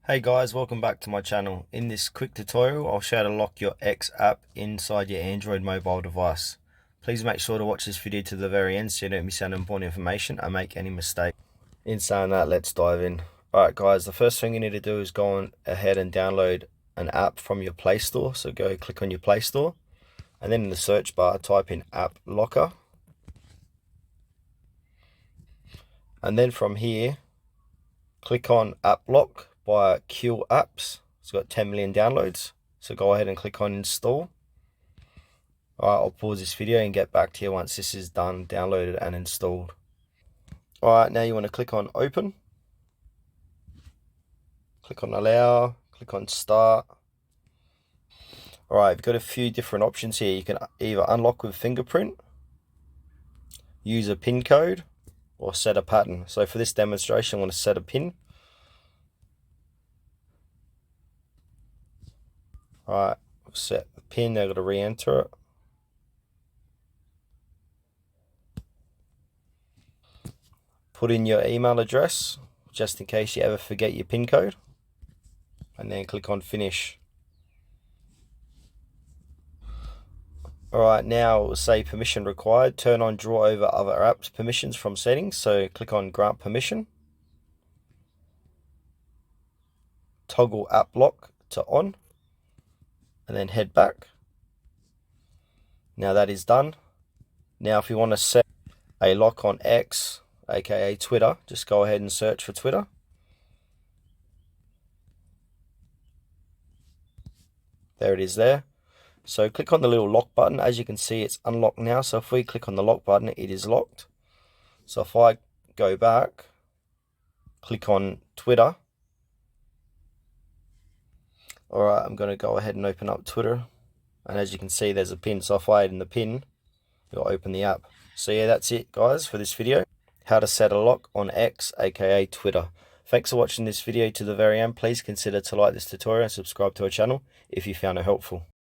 Hey guys, welcome back to my channel. In this quick tutorial, I'll show you how to lock your X app inside your Android mobile device. Please make sure to watch this video to the very end so you don't miss out on important information and make any mistake. In saying that, let's dive in. Alright guys, the first thing you need to do is go on ahead and download an app from your Play Store. So go click on your Play Store and then in the search bar type in App Locker. And then from here, click on App Lock by Q Apps. It's got 10 million downloads. So go ahead and click on install. Alright, I'll pause this video and get back to you once this is done, downloaded and installed. Alright, now you want to click on open. Click on allow, click on start. Alright, you've got a few different options here. You can either unlock with fingerprint, use a PIN code, or set a pattern. So for this demonstration, I'm going to set a PIN. Alright, I've set the PIN, now I've got to re-enter it. Put in your email address, just in case you ever forget your PIN code. And then click on finish. Alright, now it will say permission required. Turn on draw over other apps permissions from settings. So click on grant permission. Toggle app lock to on. And then head back. Now that is done. Now if you want to set a lock on X, aka Twitter, just go ahead and search for Twitter. There it is there. So click on the little lock button. As you can see, it's unlocked now. So if we click on the lock button, it is locked. So if I go back, click on Twitter. Alright, I'm going to go ahead and open up Twitter. And as you can see, there's a pin. So if I add in the pin, it'll open the app. So yeah, that's it guys for this video. How to set a lock on X, aka Twitter. Thanks for watching this video to the very end. Please consider to like this tutorial and subscribe to our channel if you found it helpful.